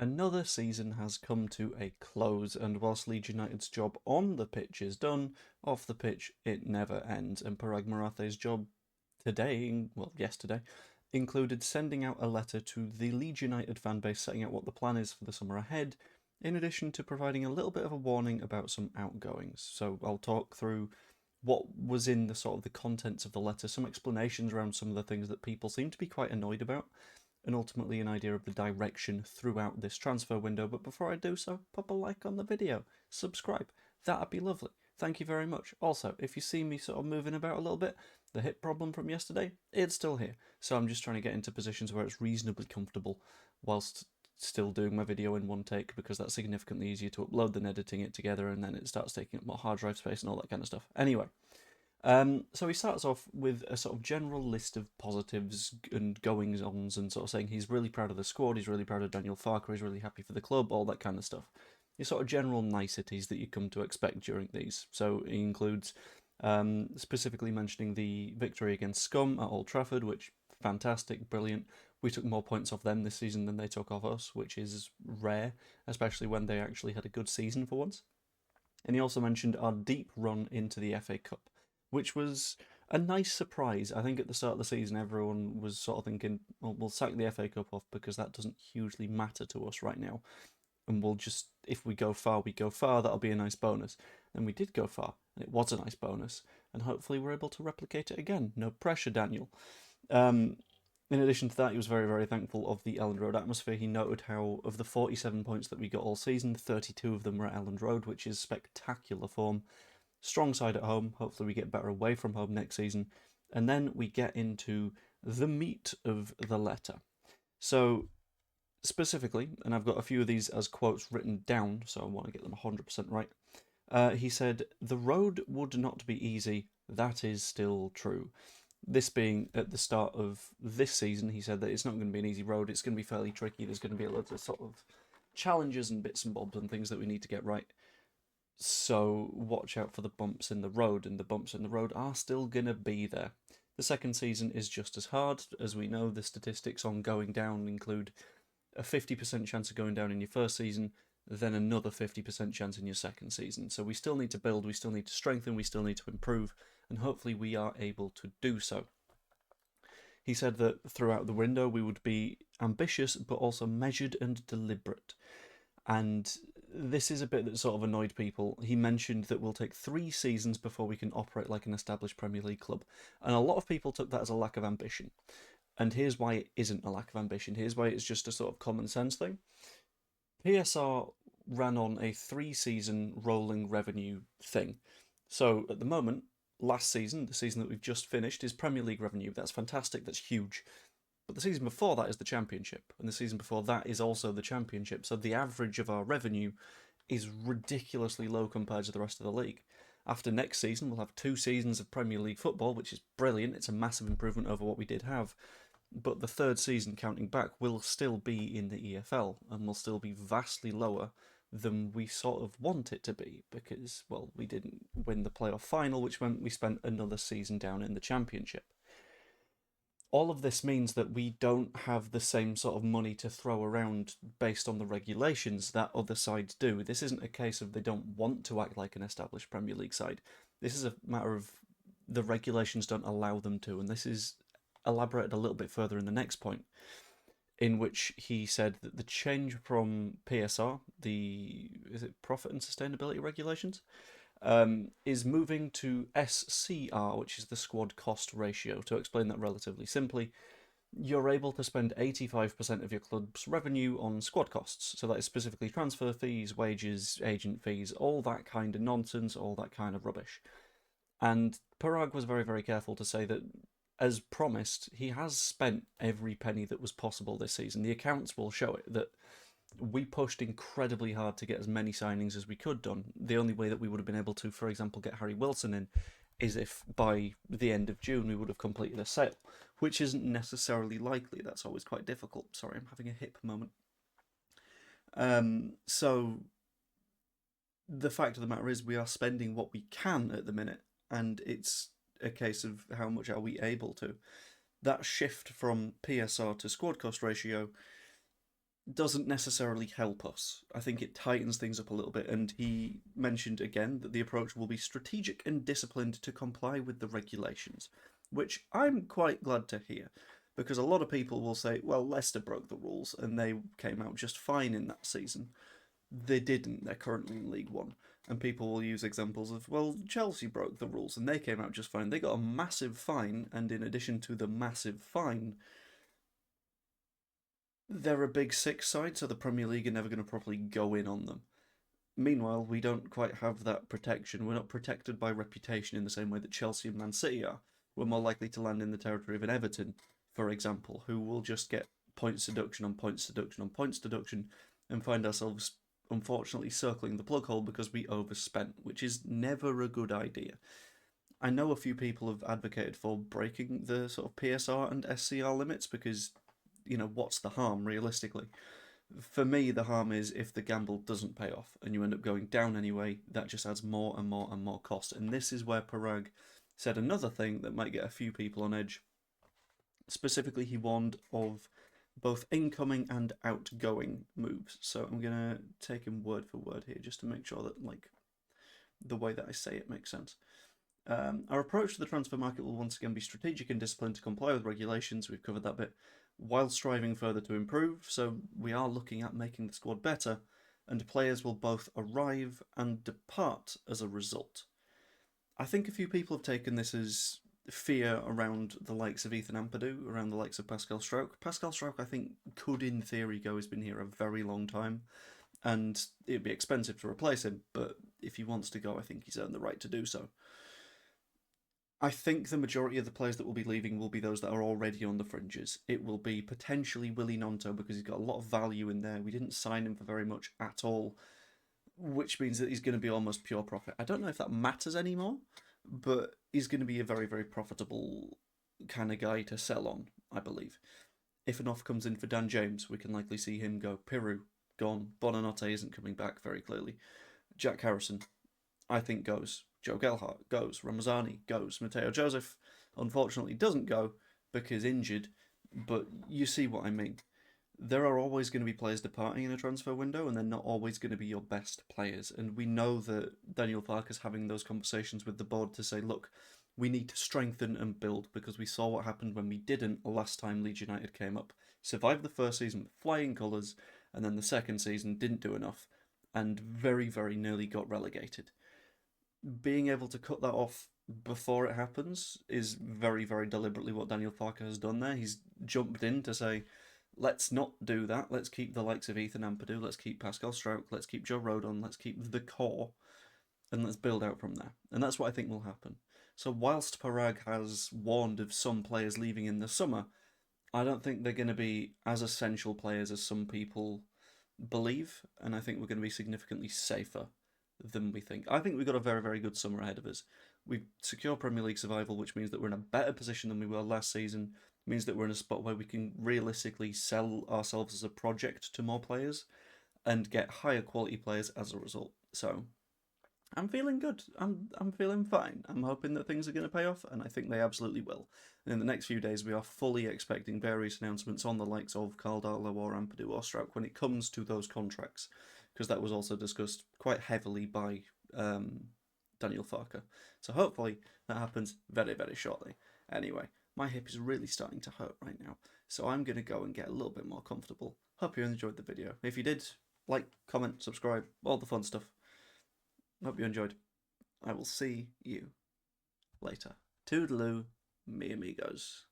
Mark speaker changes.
Speaker 1: Another season has come to a close, and whilst Leeds United's job on the pitch is done, off the pitch it never ends. And Paraag Marathe's job today, well, yesterday, included sending out a letter to the Leeds United fan base setting out what the plan is for the summer ahead, in addition to providing a little bit of a warning about some outgoings. So I'll talk through what was in the sort of the contents of the letter, some explanations around some of the things that people seem to be quite annoyed about, and ultimately an idea of the direction throughout this transfer window. But before I do so, pop a like on the video, subscribe, that'd be lovely. Thank you very much. Also, if you see me sort of moving about a little bit, the hip problem from yesterday, it's still here. So I'm just trying to get into positions where it's reasonably comfortable whilst still doing my video in one take, because that's significantly easier to upload than editing it together, and then it starts taking up more hard drive space and all that kind of stuff. Anyway, so he starts off with a sort of general list of positives and goings-ons, and sort of saying he's really proud of the squad, he's really proud of Daniel Farker, he's really happy for the club, all that kind of stuff. These sort of general niceties that you come to expect during these. So he includes specifically mentioning the victory against Scum at Old Trafford, which fantastic, brilliant. We took more points off them this season than they took off us, which is rare, especially when they actually had a good season for once. And he also mentioned our deep run into the FA Cup, which was a nice surprise. I think at the start of the season, everyone was sort of thinking, well, we'll sack the FA Cup off because that doesn't hugely matter to us right now. And we'll just, if we go far, we go far, that'll be a nice bonus. And we did go far, and it was a nice bonus. And hopefully we're able to replicate it again. No pressure, Daniel. In addition to that, he was very, very thankful of the Elland Road atmosphere. He noted how, of the 47 points that we got all season, 32 of them were at Elland Road, which is spectacular form. Strong side at home. Hopefully we get better away from home next season. And then we get into the meat of the letter. So, specifically, and I've got a few of these as quotes written down, so I want to get them 100% right. He said, "The road would not be easy. That is still true." This being at the start of this season, he said that it's not going to be an easy road. It's going to be fairly tricky. There's going to be a lot of sort of challenges and bits and bobs and things that we need to get right. So watch out for the bumps in the road, and the bumps in the road are still going to be there. The second season is just as hard. As we know, the statistics on going down include a 50% chance of going down in your first season, then another 50% chance in your second season. So we still need to build, we still need to strengthen, we still need to improve, and hopefully we are able to do so. He said that throughout the window we would be ambitious but also measured and deliberate. And this is a bit that sort of annoyed people. He mentioned that we'll take 3 seasons before we can operate like an established Premier League club. And a lot of people took that as a lack of ambition. And here's why it isn't a lack of ambition. Here's why it's just a sort of common sense thing. PSR ran on a 3-season rolling revenue thing. So at the moment, last season, the season that we've just finished, is Premier League revenue. That's fantastic, that's huge. But the season before that is the Championship, and the season before that is also the Championship. So the average of our revenue is ridiculously low compared to the rest of the league. After next season, we'll have 2 seasons of Premier League football, which is brilliant. It's a massive improvement over what we did have. But the third season, counting back, will still be in the EFL, and will still be vastly lower than we sort of want it to be, because, well, we didn't win the playoff final, which meant we spent another season down in the Championship. All of this means that we don't have the same sort of money to throw around based on the regulations that other sides do. This isn't a case of they don't want to act like an established Premier League side. This is a matter of the regulations don't allow them to, and this is elaborated a little bit further in the next point, in which he said that the change from PSR, is it Profit and Sustainability Regulations, is moving to SCR, which is the squad cost ratio. To explain that relatively simply, you're able to spend 85% of your club's revenue on squad costs. So that is specifically transfer fees, wages, agent fees, all that kind of nonsense, all that kind of rubbish. And Paraag was very, very careful to say that, as promised, he has spent every penny that was possible this season. The accounts will show it, that we pushed incredibly hard to get as many signings as we could done. The only way that we would have been able to, for example, get Harry Wilson in is if by the end of June we would have completed a sale, which isn't necessarily likely. That's always quite difficult. Sorry, I'm having a hip moment. So the fact of the matter is we are spending what we can at the minute, and it's a case of how much are we able to. That shift from PSR to squad cost ratio doesn't necessarily help us. I think it tightens things up a little bit, and he mentioned again that the approach will be strategic and disciplined to comply with the regulations, which I'm quite glad to hear, because a lot of people will say, well, Leicester broke the rules and they came out just fine in that season. They didn't, they're currently in League One. And people will use examples of, well, Chelsea broke the rules and they came out just fine. They got a massive fine, and in addition to the massive fine, they're a big six side, so the Premier League are never going to properly go in on them. Meanwhile, we don't quite have that protection. We're not protected by reputation in the same way that Chelsea and Man City are. We're more likely to land in the territory of an Everton, for example, who will just get points deduction on points deduction on points deduction and find ourselves unfortunately circling the plug hole because we overspent, which is never a good idea. I know a few people have advocated for breaking the sort of PSR and SCR limits because, what's the harm realistically? For me, the harm is if the gamble doesn't pay off and you end up going down anyway, that just adds more and more and more cost. And this is where Paraag said another thing that might get a few people on edge. Specifically, he warned of both incoming and outgoing moves. So I'm going to take him word for word here just to make sure that, the way that I say it makes sense. Our approach to the transfer market will once again be strategic and disciplined to comply with regulations. We've covered that bit, while striving further to improve. So we are looking at making the squad better, and players will both arrive and depart as a result. I think a few people have taken this as fear around the likes of Ethan Ampadu, around the likes of Pascal Struijk. Pascal Struijk, I think, could in theory go. He's been here a very long time, and it'd be expensive to replace him, but if he wants to go, I think he's earned the right to do so. I think the majority of the players that will be leaving will be those that are already on the fringes. It will be potentially Willy Gnonto because he's got a lot of value in there. We didn't sign him for very much at all, which means that he's going to be almost pure profit. I don't know if that matters anymore, but he's going to be a very, very profitable kind of guy to sell on, I believe. If an offer comes in for Dan James, we can likely see him go. Piru, gone. Bonanotte isn't coming back very clearly. Jack Harrison, I think, goes. Joe Gelhardt goes. Ramazani goes. Mateo Joseph, unfortunately, doesn't go because injured, but you see what I mean. There are always going to be players departing in a transfer window, and they're not always going to be your best players. And we know that Daniel Farke's having those conversations with the board to say, look, we need to strengthen and build because we saw what happened when we didn't last time Leeds United came up. Survived the first season with flying colours, and then the second season didn't do enough, and very, very nearly got relegated. Being able to cut that off before it happens is very, very deliberately what Daniel Farke has done there. He's jumped in to say, let's not do that. Let's keep the likes of Ethan Ampadu. Let's keep Pascal Struijk. Let's keep Joe Rodon. Let's keep the core, and let's build out from there. And that's what I think will happen. So whilst Paraag has warned of some players leaving in the summer, I don't think they're going to be as essential players as some people believe, and I think we're going to be significantly safer than we think. I think we've got a very, very good summer ahead of us. We've secured Premier League survival, which means that we're in a better position than we were last season. It means that we're in a spot where we can realistically sell ourselves as a project to more players and get higher quality players as a result. So I'm feeling good. I'm feeling fine. I'm hoping that things are going to pay off, and I think they absolutely will. And in the next few days, we are fully expecting various announcements on the likes of Caldalo or Ampadu or Struijk when it comes to those contracts, because that was also discussed quite heavily by Daniel Farke. So hopefully that happens very, very shortly. Anyway, my hip is really starting to hurt right now, so I'm going to go and get a little bit more comfortable. Hope you enjoyed the video. If you did, like, comment, subscribe, all the fun stuff. Hope you enjoyed. I will see you later. Toodaloo, me amigos.